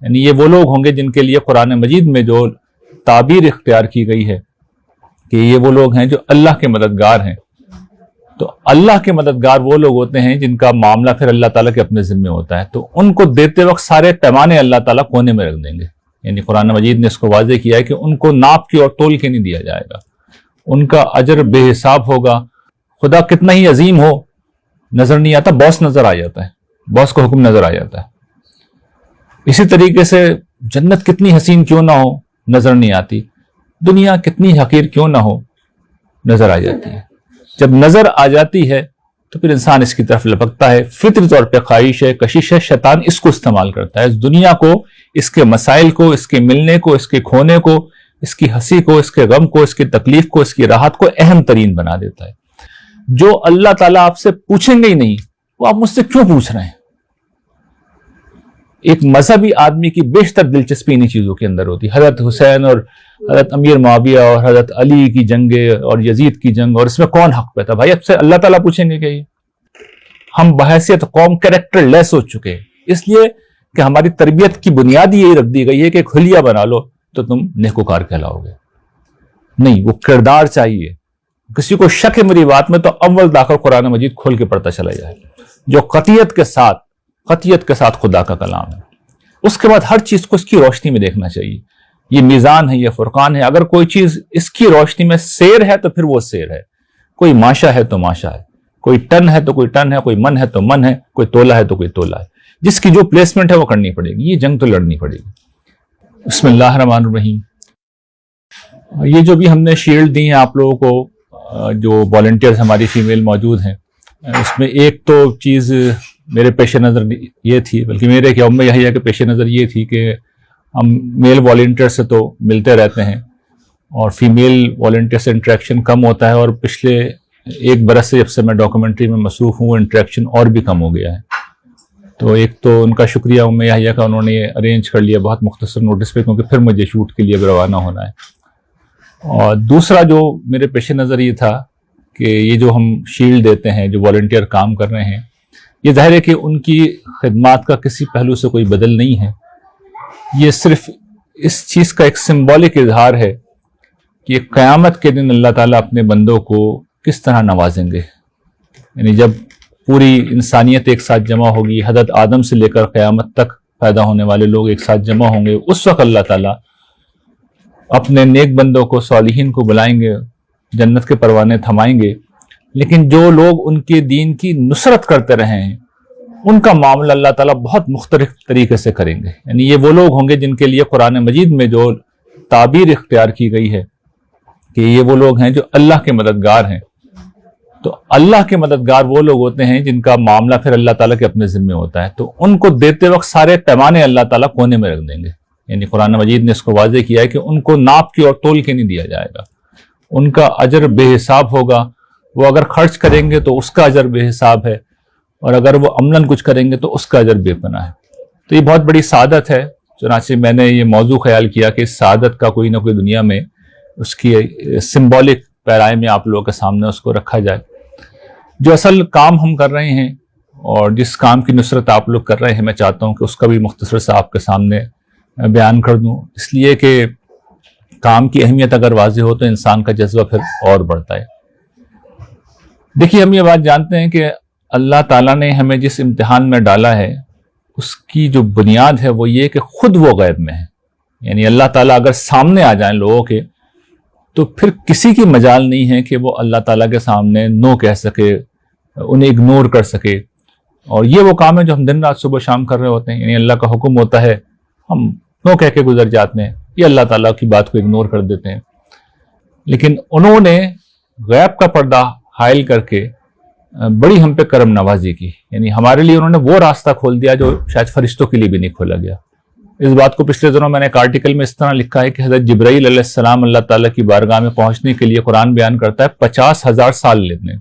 یعنی یہ وہ لوگ ہوں گے جن کے لیے قرآن مجید میں جو تعبیر اختیار کی گئی ہے کہ یہ وہ لوگ ہیں جو اللہ کے مددگار ہیں. تو اللہ کے مددگار وہ لوگ ہوتے ہیں جن کا معاملہ پھر اللہ تعالیٰ کے اپنے ذمے ہوتا ہے. تو ان کو دیتے وقت سارے پیمانے اللہ تعالیٰ کونے میں رکھ دیں گے. یعنی قرآن مجید نے اس کو واضح کیا ہے کہ ان کو ناپ کے اور تول کے نہیں دیا جائے گا. ان کا اجر بے حساب ہوگا. خدا کتنا ہی عظیم ہو نظر نہیں آتا، باس نظر آ جاتا ہے، باس کا حکم نظر آ جاتا ہے. اسی طریقے سے جنت کتنی حسین کیوں نہ ہو نظر نہیں آتی، دنیا کتنی حقیر کیوں نہ ہو نظر آ جاتی ہے. جب نظر آ جاتی ہے تو پھر انسان اس کی طرف لپکتا ہے. فطری طور پہ خواہش ہے، کشش ہے، شیطان اس کو استعمال کرتا ہے، اس دنیا کو، اس کے مسائل کو، اس کے ملنے کو، اس کے کھونے کو، اس کی ہنسی کو، اس کے غم کو، اس کی تکلیف کو، اس کی راحت کو اہم ترین بنا دیتا ہے. جو اللہ تعالیٰ آپ سے پوچھیں گے ہی نہیں وہ آپ مجھ سے کیوں پوچھ رہے ہیں. ایک مذہبی آدمی کی بیشتر دلچسپی انہی چیزوں کے اندر ہوتی ہے. حضرت حسین اور حضرت امیر معاویہ اور حضرت علی کی جنگیں اور یزید کی جنگ، اور اس میں کون حق پہ تھا؟ بھائی اب سے اللہ تعالیٰ پوچھیں گے کہ یہ ہم بحیثیت قوم کریکٹر لیس ہو چکے ہیں، اس لیے کہ ہماری تربیت کی بنیاد یہی رکھ دی گئی ہے کہ ایک حلیہ بنا لو تو تم نیکوکار کہلاؤ گے. نہیں، وہ کردار چاہیے. کسی کو شک ہے میری بات میں تو اول داخل قرآن مجید کھول کے پڑھتا چلا جائے جو قطعیت کے ساتھ خدا کا کلام ہے. اس کے بعد ہر چیز کو اس کی روشنی میں دیکھنا چاہیے. یہ میزان ہے، یہ فرقان ہے. اگر کوئی چیز اس کی روشنی میں سیر ہے تو پھر وہ سیر ہے. کوئی ماشا ہے تو ماشا ہے، کوئی ٹن ہے تو کوئی ٹن ہے، کوئی من ہے تو من ہے، کوئی تولا ہے تو کوئی تولا ہے. جس کی جو پلیسمنٹ ہے وہ کرنی پڑے گی. یہ جنگ تو لڑنی پڑے گی. بسم اللہ الرحمن الرحیم. یہ جو بھی ہم نے شیلڈ دی ہیں آپ لوگوں کو، جو والنٹیئرز ہماری فیمیل موجود ہیں، اس میں ایک تو چیز میرے پیش نظر یہ تھی، بلکہ میرے کیا ام یحییٰ کے پیش نظر یہ تھی کہ ہم میل والنٹیئر سے تو ملتے رہتے ہیں اور فیمیل والنٹیئر سے انٹریکشن کم ہوتا ہے، اور پچھلے ایک برس سے جب سے میں ڈاکومنٹری میں مصروف ہوں انٹریکشن اور بھی کم ہو گیا ہے. تو ایک تو ان کا شکریہ ام یحییٰ کا، انہوں نے یہ ارینج کر لیا بہت مختصر نوٹس پہ، کیونکہ پھر مجھے شوٹ کے لیے روانہ ہونا ہے. اور دوسرا جو میرے پیش نظر یہ تھا کہ یہ جو ہم شیلڈ دیتے ہیں جو والنٹیئر کام کر رہے ہیں، یہ ظاہر ہے کہ ان کی خدمات کا کسی پہلو سے کوئی بدل نہیں ہے. یہ صرف اس چیز کا ایک سمبولک اظہار ہے کہ قیامت کے دن اللہ تعالیٰ اپنے بندوں کو کس طرح نوازیں گے. یعنی جب پوری انسانیت ایک ساتھ جمع ہوگی، حضرت آدم سے لے کر قیامت تک پیدا ہونے والے لوگ ایک ساتھ جمع ہوں گے، اس وقت اللہ تعالیٰ اپنے نیک بندوں کو، صالحین کو بلائیں گے، جنت کے پروانے تھمائیں گے. لیکن جو لوگ ان کے دین کی نصرت کرتے رہے ہیں ان کا معاملہ اللہ تعالیٰ بہت مختلف طریقے سے کریں گے. یعنی یہ وہ لوگ ہوں گے جن کے لیے قرآن مجید میں جو تعبیر اختیار کی گئی ہے کہ یہ وہ لوگ ہیں جو اللہ کے مددگار ہیں. تو اللہ کے مددگار وہ لوگ ہوتے ہیں جن کا معاملہ پھر اللہ تعالیٰ کے اپنے ذمے ہوتا ہے. تو ان کو دیتے وقت سارے پیمانے اللہ تعالیٰ کونے میں رکھ دیں گے. یعنی قرآن مجید نے اس کو واضح کیا ہے کہ ان کو ناپ کے اور تول کے نہیں دیا جائے گا. ان کا اجر بے حساب ہوگا. وہ اگر خرچ کریں گے تو اس کا اجر بے حساب ہے، اور اگر وہ عملاً کچھ کریں گے تو اس کا اجر بے پناہ ہے. تو یہ بہت بڑی سعادت ہے. چنانچہ میں نے یہ موضوع خیال کیا کہ اس سعادت کا کوئی نہ کوئی دنیا میں اس کی سمبولک پیرائے میں آپ لوگوں کے سامنے اس کو رکھا جائے. جو اصل کام ہم کر رہے ہیں اور جس کام کی نصرت آپ لوگ کر رہے ہیں، میں چاہتا ہوں کہ اس کا بھی مختصر سا آپ کے سامنے بیان کر دوں، اس لیے کہ کام کی اہمیت اگر واضح ہو تو انسان کا جذبہ پھر اور بڑھتا ہے. دیکھیے، ہم یہ بات جانتے ہیں کہ اللہ تعالیٰ نے ہمیں جس امتحان میں ڈالا ہے اس کی جو بنیاد ہے وہ یہ کہ خود وہ غیب میں ہے. یعنی اللہ تعالیٰ اگر سامنے آ جائیں لوگوں کے تو پھر کسی کی مجال نہیں ہے کہ وہ اللہ تعالیٰ کے سامنے نو کہہ سکے، انہیں اگنور کر سکے. اور یہ وہ کام ہے جو ہم دن رات صبح شام کر رہے ہوتے ہیں. یعنی اللہ کا حکم ہوتا ہے، ہم نو کہہ کے گزر جاتے ہیں، یہ اللہ تعالیٰ کی بات کو اگنور کر دیتے ہیں. لیکن انہوں نے غیب کا پردہ حائل کر کے بڑی ہم پہ کرم نوازی کی. یعنی ہمارے لیے انہوں نے وہ راستہ کھول دیا جو شاید فرشتوں کے لیے بھی نہیں کھولا گیا. اس بات کو پچھلے دنوں میں نے ایک آرٹیکل میں اس طرح لکھا ہے کہ حضرت جبرائیل علیہ السلام اللہ تعالیٰ کی بارگاہ میں پہنچنے کے لیے قرآن بیان کرتا ہے 50,000 سال لیتے ہیں،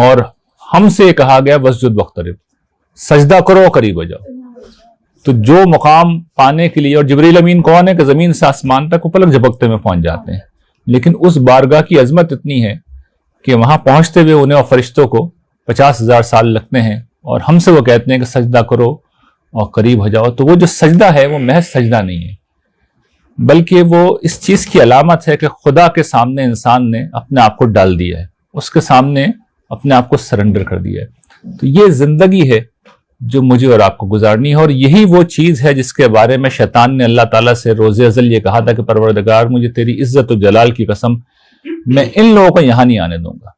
اور ہم سے کہا گیا وسجد وقترب، سجدہ کرو قریب ہو جاؤ. تو جو مقام پانے کے لیے، اور جبرائیل امین کون ہے کہ زمین سے آسمان تک وہ پلک جھپکتے میں پہنچ جاتے ہیں، لیکن اس بارگاہ کی عظمت اتنی ہے کہ وہاں پہنچتے ہوئے انہیں اور فرشتوں کو 50,000 سال لگتے ہیں. اور ہم سے وہ کہتے ہیں کہ سجدہ کرو اور قریب ہو جاؤ، تو وہ جو سجدہ ہے وہ محض سجدہ نہیں ہے، بلکہ وہ اس چیز کی علامت ہے کہ خدا کے سامنے انسان نے اپنے آپ کو ڈال دیا ہے، اس کے سامنے اپنے آپ کو سرنڈر کر دیا ہے۔ تو یہ زندگی ہے جو مجھے اور آپ کو گزارنی ہے، اور یہی وہ چیز ہے جس کے بارے میں شیطان نے اللہ تعالیٰ سے روز ازل یہ کہا تھا کہ پروردگار مجھے تیری عزت و جلال کی قسم میں ان لوگوں کو یہاں نہیں آنے دوں گا۔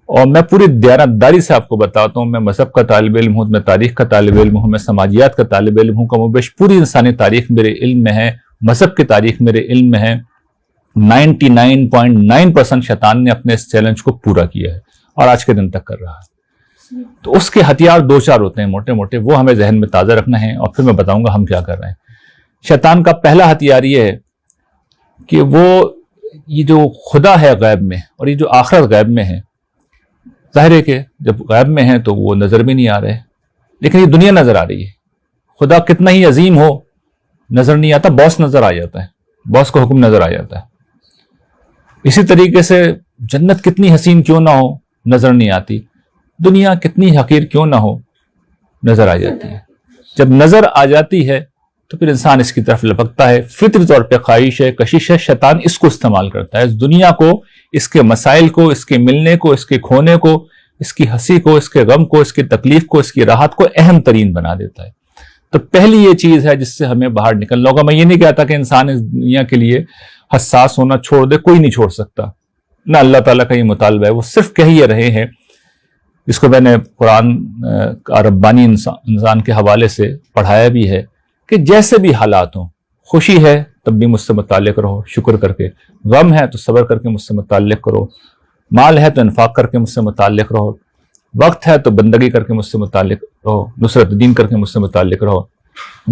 اور میں پوری دیانتداری سے آپ کو بتاتا ہوں، میں مذہب کا طالب علم ہوں، میں تاریخ کا طالب علم ہوں، میں سماجیات کا طالب علم ہوں، کم و بیش پوری انسانی تاریخ میرے علم میں ہے، مذہب کی تاریخ میرے علم میں ہے۔ 99.9% شیطان نے اپنے اس چیلنج کو پورا کیا ہے اور آج کے دن تک کر رہا ہے۔ تو اس کے ہتھیار 2-4 ہوتے ہیں موٹے موٹے، وہ ہمیں ذہن میں تازہ رکھنا ہے، اور پھر میں بتاؤں گا ہم کیا کر رہے ہیں۔ شیطان کا پہلا ہتھیار یہ ہے کہ وہ یہ جو خدا ہے غیب میں اور یہ جو آخرت غیب میں ہے، ظاہر ہے کہ جب غیب میں ہیں تو وہ نظر بھی نہیں آ رہے، لیکن یہ دنیا نظر آ رہی ہے۔ خدا کتنا ہی عظیم ہو نظر نہیں آتا، باس نظر آ جاتا ہے، باس کا حکم نظر آ جاتا ہے۔ اسی طریقے سے جنت کتنی حسین کیوں نہ ہو نظر نہیں آتی، دنیا کتنی حقیر کیوں نہ ہو نظر آ جاتی ہے۔ جب نظر آ جاتی ہے تو پھر انسان اس کی طرف لپکتا ہے، فطری طور پہ خواہش ہے، کشش ہے، شیطان اس کو استعمال کرتا ہے، اس دنیا کو، اس کے مسائل کو، اس کے ملنے کو، اس کے کھونے کو، اس کی ہنسی کو، اس کے غم کو، اس کی تکلیف کو، اس کی راحت کو اہم ترین بنا دیتا ہے۔ تو پہلی یہ چیز ہے جس سے ہمیں باہر نکلنا ہوگا۔ میں یہ نہیں کہتا کہ انسان اس دنیا کے لیے حساس ہونا چھوڑ دے، کوئی نہیں چھوڑ سکتا، نہ اللہ تعالیٰ کا یہ مطالبہ ہے، وہ صرف کہہ یہ رہے ہیں، جس کو میں نے قرآن کا ربانی انسان کے حوالے سے پڑھایا بھی ہے کہ جیسے بھی حالات ہوں، خوشی ہے تب بھی مجھ سے متعلق رہو شکر کر کے، غم ہے تو صبر کر کے مجھ سے متعلق کرو، مال ہے تو انفاق کر کے مجھ سے متعلق رہو، وقت ہے تو بندگی کر کے مجھ سے متعلق رہو، نصرت دین کر کے مجھ سے متعلق رہو،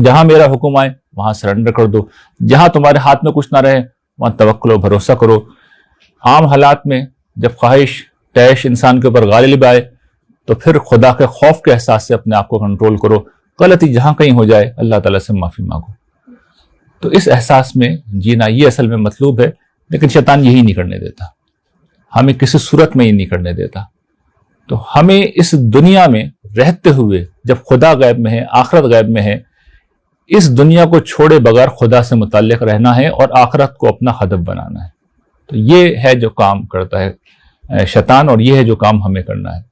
جہاں میرا حکم آئے وہاں سرنڈر کر دو، جہاں تمہارے ہاتھ میں کچھ نہ رہے وہاں توکل و بھروسہ کرو۔ عام حالات میں جب خواہش تیش انسان کے اوپر غالب آئے تو پھر خدا کے خوف کے احساس سے اپنے آپ کو کنٹرول کرو، غلطی جہاں کہیں ہو جائے اللہ تعالیٰ سے معافی مانگو۔ تو اس احساس میں جینا یہ اصل میں مطلوب ہے، لیکن شیطان یہی نہیں کرنے دیتا، ہمیں کسی صورت میں یہ نہیں کرنے دیتا۔ تو ہمیں اس دنیا میں رہتے ہوئے جب خدا غیب میں ہے، آخرت غیب میں ہے، اس دنیا کو چھوڑے بغیر خدا سے متعلق رہنا ہے اور آخرت کو اپنا ہدف بنانا ہے۔ تو یہ ہے جو کام کرتا ہے شیطان، اور یہ ہے جو کام ہمیں کرنا ہے۔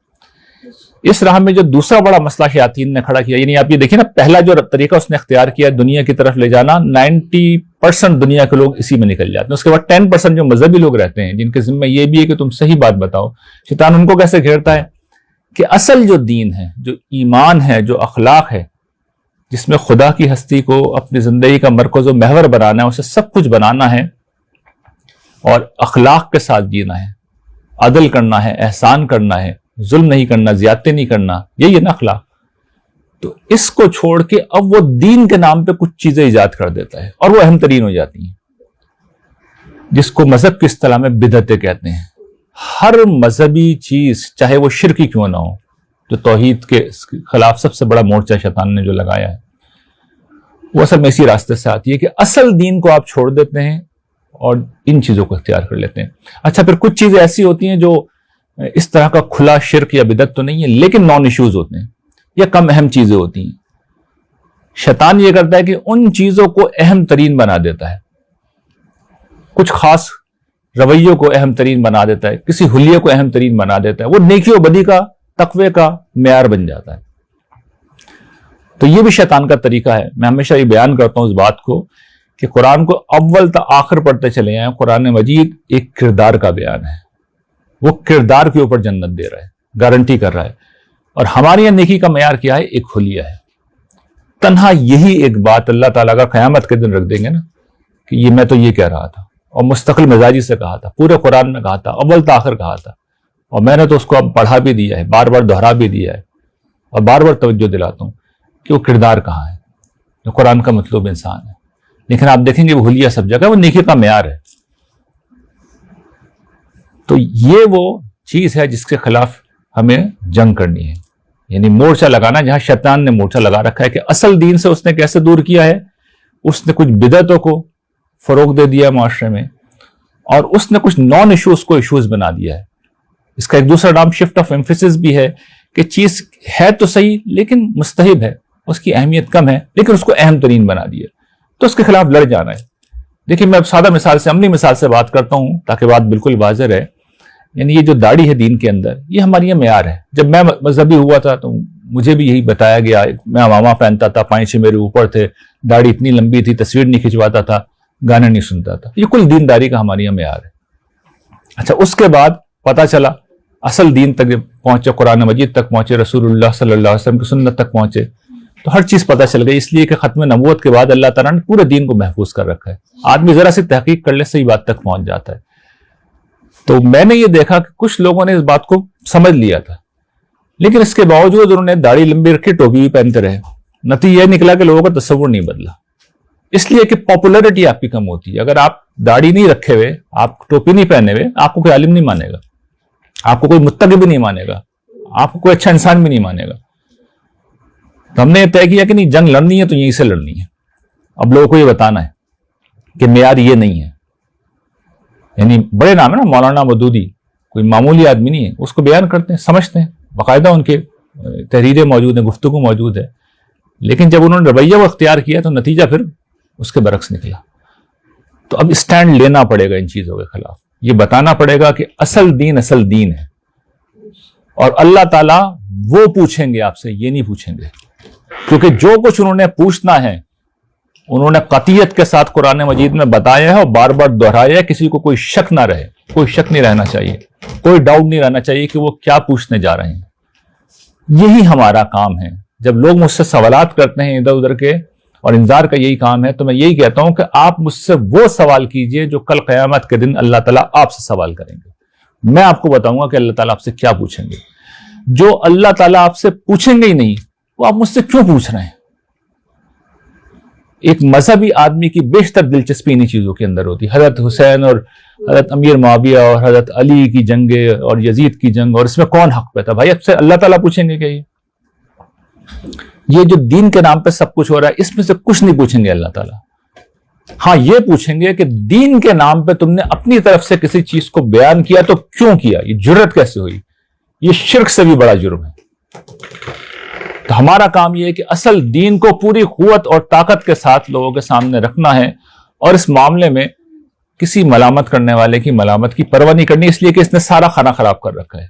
اس راہ میں جو دوسرا بڑا مسئلہ شیاطین نے کھڑا کیا، یعنی آپ یہ دیکھیں نا، پہلا جو طریقہ اس نے اختیار کیا دنیا کی طرف لے جانا، 90% دنیا کے لوگ اسی میں نکل جاتے ہیں۔ اس کے بعد 10% جو مذہبی لوگ رہتے ہیں جن کے ذمہ یہ بھی ہے کہ تم صحیح بات بتاؤ، شیطان ان کو کیسے گھیرتا ہے کہ اصل جو دین ہے، جو ایمان ہے، جو اخلاق ہے، جس میں خدا کی ہستی کو اپنی زندگی کا مرکز و محور بنانا ہے، اسے سب کچھ بنانا ہے اور اخلاق کے ساتھ جینا ہے، عدل کرنا ہے، احسان کرنا ہے، ظلم نہیں کرنا، زیادتی نہیں کرنا، یہی ہے نا اخلاق۔ تو اس کو چھوڑ کے اب وہ دین کے نام پہ کچھ چیزیں ایجاد کر دیتا ہے اور وہ اہم ترین ہو جاتی ہیں، جس کو مذہب کی اصطلاح میں بدعتیں کہتے ہیں۔ ہر مذہبی چیز چاہے وہ شرکی کیوں نہ ہو، جو توحید کے خلاف سب سے بڑا مورچہ شیطان نے جو لگایا ہے، وہ اصل میں اسی راستے سے آتی ہے کہ اصل دین کو آپ چھوڑ دیتے ہیں اور ان چیزوں کو اختیار کر لیتے ہیں۔ اچھا، پھر کچھ چیزیں ایسی ہوتی ہیں جو اس طرح کا کھلا شرک یا بدعت تو نہیں ہے، لیکن نان ایشوز ہوتے ہیں یا کم اہم چیزیں ہوتی ہیں۔ شیطان یہ کرتا ہے کہ ان چیزوں کو اہم ترین بنا دیتا ہے، کچھ خاص رویوں کو اہم ترین بنا دیتا ہے، کسی حلیے کو اہم ترین بنا دیتا ہے، وہ نیکی و بدی کا، تقوی کا معیار بن جاتا ہے۔ تو یہ بھی شیطان کا طریقہ ہے۔ میں ہمیشہ یہ بیان کرتا ہوں اس بات کو کہ قرآن کو اول تا آخر پڑھتے چلے آئیں، قرآن مجید ایک کردار کا بیان ہے، وہ کردار کے اوپر جنت دے رہا ہے، گارنٹی کر رہا ہے، اور ہمارے یہاں نیکی کا معیار کیا ہے؟ ایک حلیہ ہے۔ تنہا یہی ایک بات اللہ تعالیٰ کا قیامت کے دن رکھ دیں گے نا کہ یہ میں تو یہ کہہ رہا تھا، اور مستقل مزاجی سے کہا تھا، پورے قرآن میں کہا تھا، اول تا آخر کہا تھا، اور میں نے تو اس کو اب پڑھا بھی دیا ہے، بار بار دہرا بھی دیا ہے، اور بار بار توجہ دلاتا ہوں کہ وہ کردار کہاں ہے، جو قرآن کا مطلوب انسان ہے۔ لیکن آپ دیکھیں گے وہ حلیہ سب جگہ، وہ نیکی کا معیار ہے۔ تو یہ وہ چیز ہے جس کے خلاف ہمیں جنگ کرنی ہے، یعنی مورچہ لگانا، جہاں شیطان نے مورچہ لگا رکھا ہے کہ اصل دین سے اس نے کیسے دور کیا ہے۔ اس نے کچھ بدعتوں کو فروغ دے دیا معاشرے میں، اور اس نے کچھ نان ایشوز کو ایشوز بنا دیا ہے۔ اس کا ایک دوسرا نام شفٹ آف ایمفیسس بھی ہے کہ چیز ہے تو صحیح لیکن مستحب ہے، اس کی اہمیت کم ہے لیکن اس کو اہم ترین بنا دیا، تو اس کے خلاف لڑ جانا ہے۔ دیکھیں میں اب سادہ مثال سے، عملی مثال سے بات کرتا ہوں تاکہ بات بالکل واضح رہے۔ یعنی یہ جو داڑھی ہے دین کے اندر، یہ ہماری یہ معیار ہے۔ جب میں مذہبی ہوا تھا تو مجھے بھی یہی بتایا گیا، میں عمامہ پہنتا تھا، پائچے میرے اوپر تھے، داڑھی اتنی لمبی تھی، تصویر نہیں کھنچواتا تھا، گانا نہیں سنتا تھا۔ یہ کل دینداری کا ہماری یہ معیار ہے۔ اچھا، اس کے بعد پتہ چلا اصل دین تک پہنچے، قرآن مجید تک پہنچے، رسول اللہ صلی اللہ علیہ وسلم کی سنت تک پہنچے، تو ہر چیز پتہ چل گئی، اس لیے کہ ختم نبوت کے بعد اللہ تعالیٰ نے پورے دین کو محفوظ کر رکھا ہے۔ آدمی ذرا سی تحقیق کر لے صحیح بات تک پہنچ جاتا ہے۔ تو میں نے یہ دیکھا کہ کچھ لوگوں نے اس بات کو سمجھ لیا تھا، لیکن اس کے باوجود انہوں نے داڑھی لمبی رکھی، ٹوپی بھی پہنتے رہے۔ نتیجہ یہ نکلا کہ لوگوں کا تصور نہیں بدلا، اس لیے کہ پاپولیرٹی آپ کی کم ہوتی ہے۔ اگر آپ داڑھی نہیں رکھے ہوئے، آپ ٹوپی نہیں پہنے ہوئے، آپ کو کوئی عالم نہیں مانے گا، آپ کو کوئی متقی بھی نہیں مانے گا، آپ کو کوئی اچھا انسان بھی نہیں مانے گا۔ تو ہم نے یہ طے کیا کہ نہیں، جنگ لڑنی ہے تو یہیں سے لڑنی ہے۔ اب لوگوں کو یہ بتانا ہے کہ معیار یہ نہیں ہے۔ یعنی بڑے نام ہے نا، مولانا مودودی، کوئی معمولی آدمی نہیں ہے، اس کو بیان کرتے ہیں، سمجھتے ہیں، باقاعدہ ان کے تحریریں موجود ہیں، گفتگو موجود ہے، لیکن جب انہوں نے رویہ وہ اختیار کیا تو نتیجہ پھر اس کے برعکس نکلا۔ تو اب اسٹینڈ لینا پڑے گا ان چیزوں کے خلاف، یہ بتانا پڑے گا کہ اصل دین ہے، اور اللہ تعالیٰ وہ پوچھیں گے آپ سے، یہ نہیں پوچھیں گے، کیونکہ جو کچھ انہوں نے پوچھنا ہے انہوں نے قطعیت کے ساتھ قرآن مجید میں بتایا ہے اور بار بار دہرایا ہے۔ کسی کو کوئی شک نہ رہے، کوئی شک نہیں رہنا چاہیے، کوئی ڈاؤٹ نہیں رہنا چاہیے کہ وہ کیا پوچھنے جا رہے ہیں۔ یہی ہمارا کام ہے۔ جب لوگ مجھ سے سوالات کرتے ہیں ادھر ادھر کے، اور انذار کا یہی کام ہے، تو میں یہی کہتا ہوں کہ آپ مجھ سے وہ سوال کیجئے جو کل قیامت کے دن اللہ تعالیٰ آپ سے سوال کریں گے۔ میں آپ کو بتاؤں گا کہ اللہ تعالیٰ آپ سے کیا پوچھیں گے۔ جو اللہ تعالیٰ آپ سے پوچھیں گے ہی نہیں، وہ آپ مجھ سے کیوں پوچھ رہے ہیں؟ ایک مذہبی آدمی کی بیشتر دلچسپی انہی چیزوں کے اندر ہوتی ہے۔ حضرت حسین اور حضرت امیر معاویہ اور حضرت علی کی جنگ اور یزید کی جنگ، اور اس میں کون حق پہ تھا؟ بھائی اب سے اللہ تعالیٰ پوچھیں گے کہ یہ جو دین کے نام پہ سب کچھ ہو رہا ہے، اس میں سے کچھ نہیں پوچھیں گے اللہ تعالیٰ۔ ہاں یہ پوچھیں گے کہ دین کے نام پہ تم نے اپنی طرف سے کسی چیز کو بیان کیا تو کیوں کیا، یہ جرت کیسے ہوئی؟ یہ شرک سے بھی بڑا جرم ہے۔ تو ہمارا کام یہ ہے کہ اصل دین کو پوری قوت اور طاقت کے ساتھ لوگوں کے سامنے رکھنا ہے، اور اس معاملے میں کسی ملامت کرنے والے کی ملامت کی پرواہ نہیں کرنی، اس لیے کہ اس نے سارا کھانا خراب کر رکھا ہے۔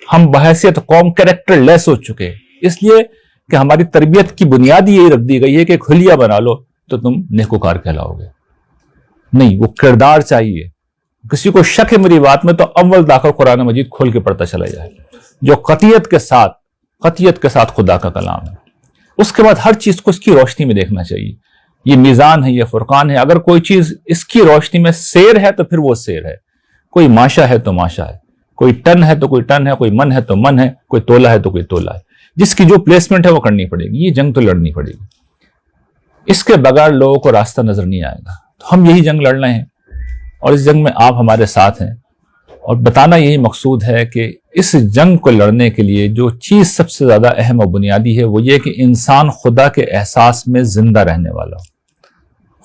ہم بحیثیت قوم کریکٹر لیس ہو چکے ہیں، اس لیے کہ ہماری تربیت کی بنیاد یہی رکھ دی گئی ہے کہ کھلیا بنا لو تو تم نیکوکار کہلاؤ گے۔ نہیں، وہ کردار چاہیے۔ کسی کو شک ہے میری بات میں تو اول داخل قرآن مجید کھول کے پڑھتا چلا جائے، جو قطعیت کے ساتھ خدا کا کلام ہے۔ اس کے بعد ہر چیز کو اس کی روشنی میں دیکھنا چاہیے۔ یہ میزان ہے، یہ فرقان ہے۔ اگر کوئی چیز اس کی روشنی میں سیر ہے تو پھر وہ سیر ہے، کوئی ماشا ہے تو ماشا ہے، کوئی ٹن ہے تو کوئی ٹن ہے، کوئی من ہے تو من ہے، کوئی تولا ہے تو کوئی تولا ہے۔ جس کی جو پلیسمنٹ ہے وہ کرنی پڑے گی، یہ جنگ تو لڑنی پڑے گی۔ اس کے بغیر لوگوں کو راستہ نظر نہیں آئے گا۔ تو ہم یہی جنگ لڑ رہے ہیں، اور اس جنگ میں آپ ہمارے ساتھ ہیں، اور بتانا یہی مقصود ہے کہ اس جنگ کو لڑنے کے لیے جو چیز سب سے زیادہ اہم و بنیادی ہے وہ یہ کہ انسان خدا کے احساس میں زندہ رہنے والا ہو۔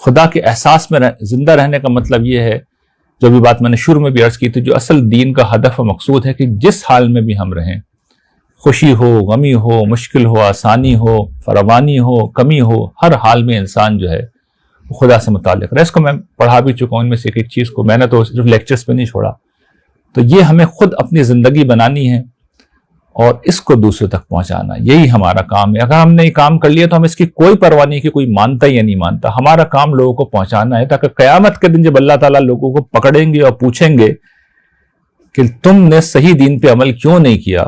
خدا کے احساس میں زندہ رہنے کا مطلب یہ ہے، جو بھی بات میں نے شروع میں بھی عرض کی تھی، جو اصل دین کا ہدف و مقصود ہے کہ جس حال میں بھی ہم رہیں، خوشی ہو، غمی ہو، مشکل ہو، آسانی ہو، فراوانی ہو، کمی ہو، ہر حال میں انسان جو ہے وہ خدا سے متعلق رہے۔ اس کو میں پڑھا بھی چکا ہوں، ان میں سے ایک چیز کو میں نے تو صرف لیکچرز پہ نہیں چھوڑا۔ تو یہ ہمیں خود اپنی زندگی بنانی ہے اور اس کو دوسروں تک پہنچانا، یہی ہمارا کام ہے۔ اگر ہم نے یہ کام کر لیا تو ہم اس کی کوئی پرواہ نہیں کہ کوئی مانتا یا نہیں مانتا، ہمارا کام لوگوں کو پہنچانا ہے، تاکہ قیامت کے دن جب اللہ تعالیٰ لوگوں کو پکڑیں گے اور پوچھیں گے کہ تم نے صحیح دین پہ عمل کیوں نہیں کیا،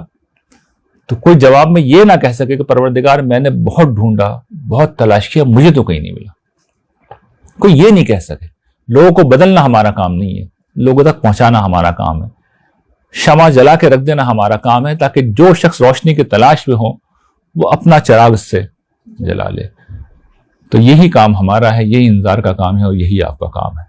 تو کوئی جواب میں یہ نہ کہہ سکے کہ پروردگار میں نے بہت ڈھونڈا، بہت تلاش کیا، مجھے تو کہیں نہیں ملا۔ کوئی یہ نہیں کہہ سکے۔ لوگوں کو بدلنا ہمارا کام نہیں ہے، لوگوں تک پہنچانا ہمارا کام ہے۔ شمع جلا کے رکھ دینا ہمارا کام ہے، تاکہ جو شخص روشنی کی تلاش میں ہو وہ اپنا چراغ سے جلا لے۔ تو یہی کام ہمارا ہے، یہی انذار کا کام ہے، اور یہی آپ کا کام ہے۔